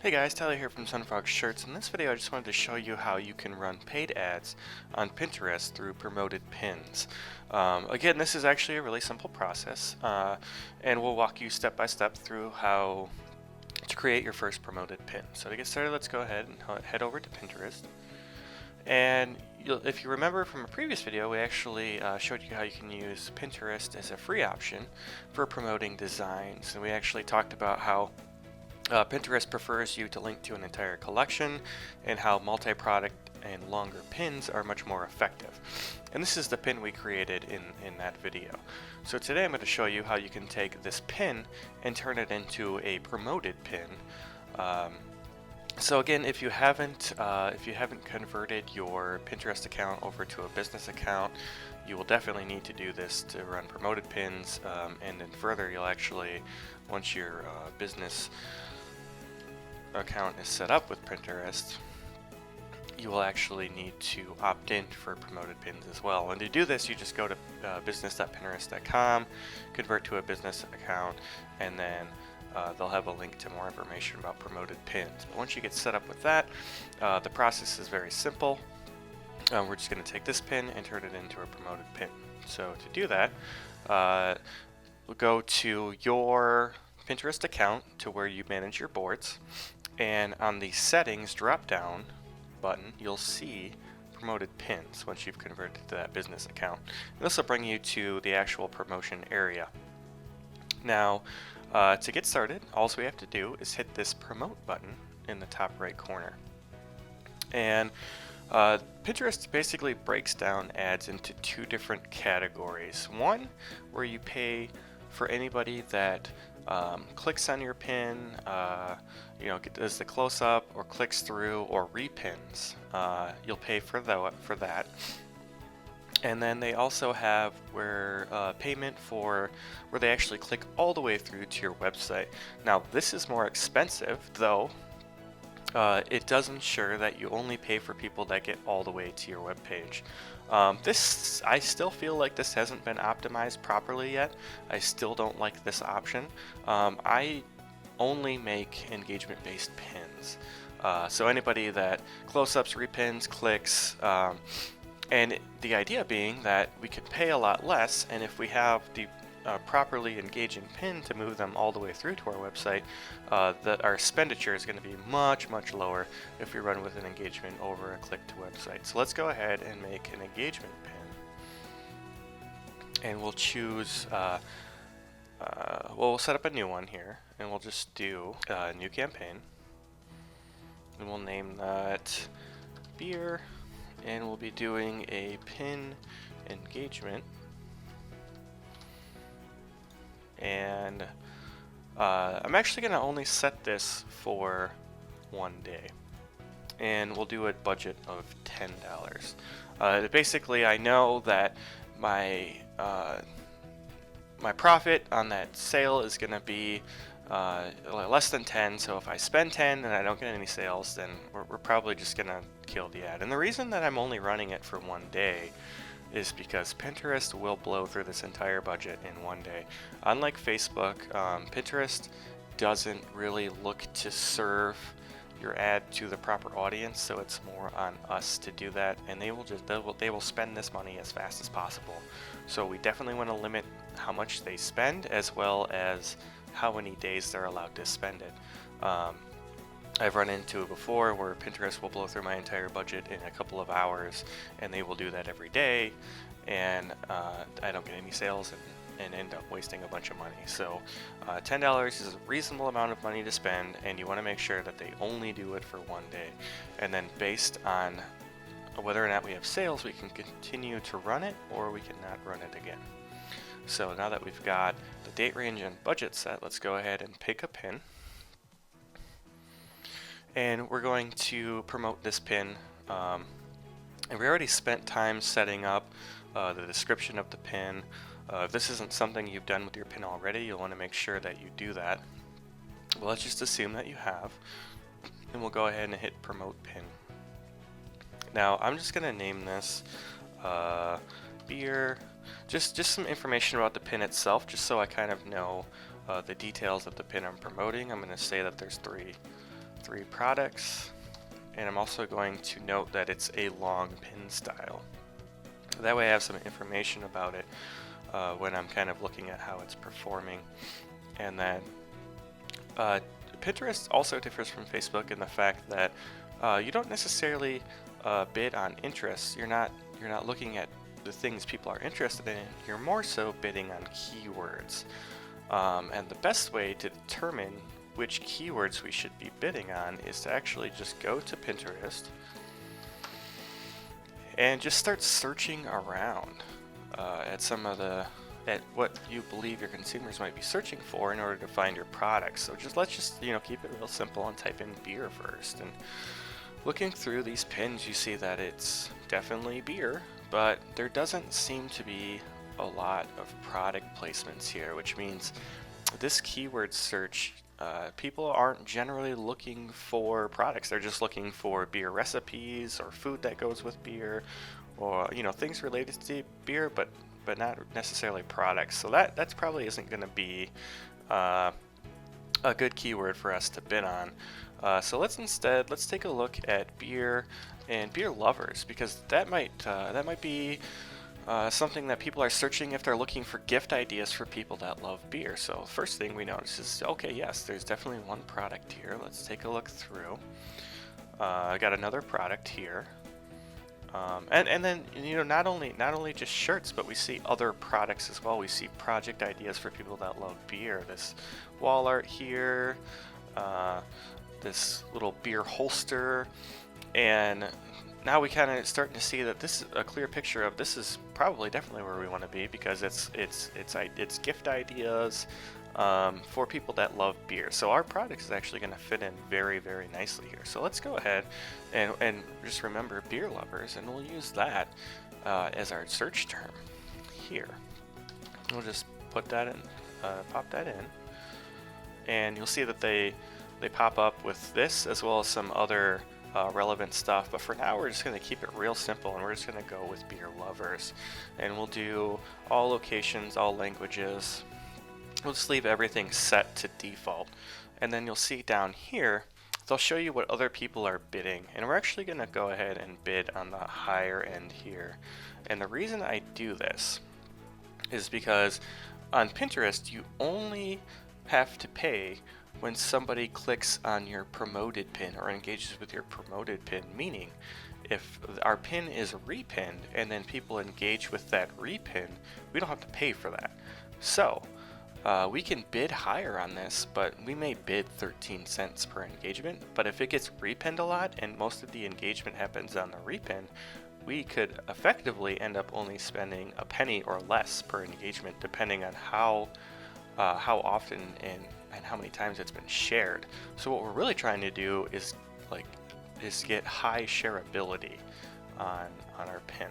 Hey guys, Tyler here from SunFrog Shirts. In this video I just wanted to show you how you can run paid ads on Pinterest through promoted pins. Again, this is actually a really simple process, and we'll walk you step by step through how to create your first promoted pin. So to get started, let's go ahead and head over to Pinterest. And if you remember from a previous video, we actually showed you how you can use Pinterest as a free option for promoting designs. And we actually talked about how Pinterest prefers you to link to an entire collection and how multi-product and longer pins are much more effective. And this is the pin we created in that video. So today I'm going to show you how you can take this pin and turn it into a promoted pin. So again, if you haven't converted your Pinterest account over to a business account, you will definitely need to do this to run promoted pins. And then further, you'll actually, once your business account is set up with Pinterest, you will actually need to opt in for promoted pins as well. And to do this, you just go to business.pinterest.com, convert to a business account, and then they'll have a link to more information about promoted pins. But once you get set up with that, the process is very simple. We're just going to take this pin and turn it into a promoted pin. So to do that, we'll go to your Pinterest account to where you manage your boards, and on the settings drop down button you'll see promoted pins once you've converted to that business account. And this will bring you to the actual promotion area. Now to get started, all we have to do is hit this promote button in the top right corner. And Pinterest basically breaks down ads into two different categories. One where you pay for anybody that clicks on your pin, does the close-up or clicks through or repins. You'll pay for that. And then they also have where payment for where they actually click all the way through to your website. Now this is more expensive, though. It does ensure that you only pay for people that get all the way to your web page. I still feel like this hasn't been optimized properly yet. I still don't like this option. I only make engagement-based pins. So anybody that close-ups, repins, clicks, and the idea being that we could pay a lot less, and if we have the properly engaging pin to move them all the way through to our website, our expenditure is going to be much lower if we run with an engagement over a click to website. So let's go ahead and make an engagement pin, and we'll choose we'll set up a new one here, and we'll just do a new campaign, and we'll name that beer, and we'll be doing a pin engagement. And I'm actually going to only set this for one day, and we'll do a budget of $10. Basically, I know that my profit on that sale is going to be less than 10, so if I spend 10 and I don't get any sales, then we're probably just going to kill the ad. And the reason that I'm only running it for one day is because Pinterest will blow through this entire budget in one day. Unlike Facebook, Pinterest doesn't really look to serve your ad to the proper audience, so it's more on us to do that, and they will spend this money as fast as possible. So we definitely want to limit how much they spend, as well as how many days they're allowed to spend it. I've run into it before where Pinterest will blow through my entire budget in a couple of hours, and they will do that every day, and I don't get any sales and end up wasting a bunch of money. So $10 is a reasonable amount of money to spend, and you want to make sure that they only do it for one day. And then based on whether or not we have sales, we can continue to run it, or we cannot run it again. So now that we've got the date range and budget set, let's go ahead and pick a pin. And we're going to promote this pin, and we already spent time setting up the description of the pin. If this isn't something you've done with your pin already, you'll want to make sure that you do that. Well, let's just assume that you have, and we'll go ahead and hit promote pin. Now I'm just going to name this beer, just some information about the pin itself, just so I kind of know the details of the pin I'm promoting. I'm going to say that there's three 3 products, and I'm also going to note that it's a long pin style. That way I have some information about it when I'm kind of looking at how it's performing. And then Pinterest also differs from Facebook in the fact that you don't necessarily bid on interests. You're not looking at the things people are interested in. You're more so bidding on keywords. And the best way to determine which keywords we should be bidding on is to actually just go to Pinterest and just start searching around at what you believe your consumers might be searching for in order to find your products. So let's just keep it real simple and type in beer first. And looking through these pins, you see that it's definitely beer, but there doesn't seem to be a lot of product placements here, which means this keyword search, people aren't generally looking for products. They're just looking for beer recipes or food that goes with beer, or things related to beer, but not necessarily products. So that's probably isn't going to be a good keyword for us to bid on. So let's take a look at beer and beer lovers, because that might be something that people are searching if they're looking for gift ideas for people that love beer. So first thing we notice is, okay, yes, there's definitely one product here. Let's take a look through. I got another product here. And then not only just shirts, but we see other products as well. We see project ideas for people that love beer. This wall art here, this little beer holster, and now we kind of starting to see that this is a clear picture of this is probably definitely where we want to be, because it's gift ideas for people that love beer. So our product is actually going to fit in very, very nicely here. So let's go ahead and just remember beer lovers, and we'll use that as our search term here. We'll just put that in, pop that in, and you'll see that they pop up with this as well as some other relevant stuff. But for now, we're just going to keep it real simple, and we're just going to go with beer lovers, and we'll do all locations, all languages. We'll just leave everything set to default, and then you'll see down here they'll show you what other people are bidding, and we're actually going to go ahead and bid on the higher end here. And the reason I do this is because on Pinterest you only have to pay when somebody clicks on your promoted pin or engages with your promoted pin, meaning if our pin is repinned and then people engage with that repin, we don't have to pay for that. So we can bid higher on this, but we may bid 13 cents per engagement. But if it gets repinned a lot and most of the engagement happens on the repin, we could effectively end up only spending a penny or less per engagement, depending on how often and how many times it's been shared. So what we're really trying to do is get high shareability on our pin.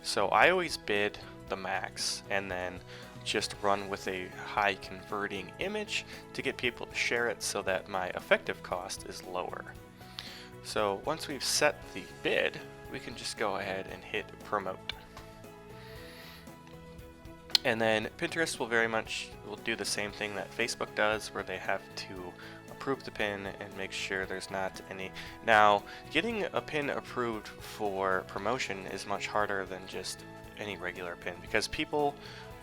So I always bid the max and then just run with a high converting image to get people to share it so that my effective cost is lower. So once we've set the bid, we can just go ahead and hit promote. And then Pinterest will do the same thing that Facebook does, where they have to approve the pin and make sure there's not any. Now, getting a pin approved for promotion is much harder than just any regular pin, because people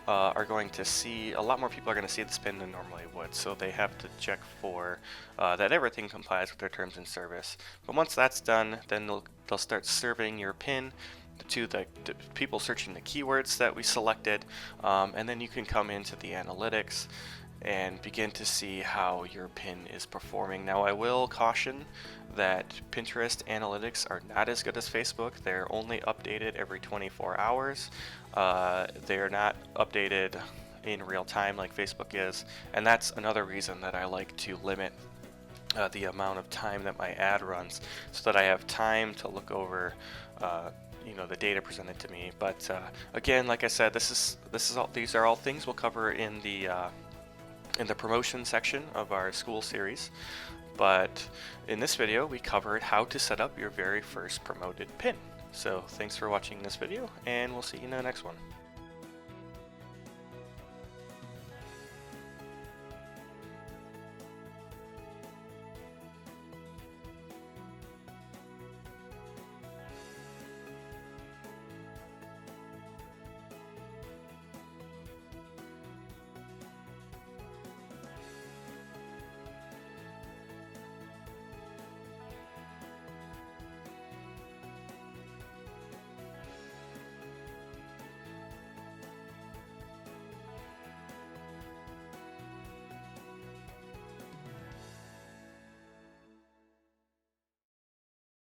are going to see, a lot more people are going to see this pin than normally would, so they have to check for that everything complies with their terms and service. But once that's done, then they'll start serving your pin to the people searching the keywords that we selected, and then you can come into the analytics and begin to see how your pin is performing. Now, I will caution that Pinterest analytics are not as good as Facebook. They're only updated every 24 hours. They're not updated in real time like Facebook is, and that's another reason that I like to limit the amount of time that my ad runs, so that I have time to look over the data presented to me. But again, like I said, these are all things we'll cover in the promotion section of our school series. But in this video, we covered how to set up your very first promoted pin. So thanks for watching this video, and we'll see you in the next one.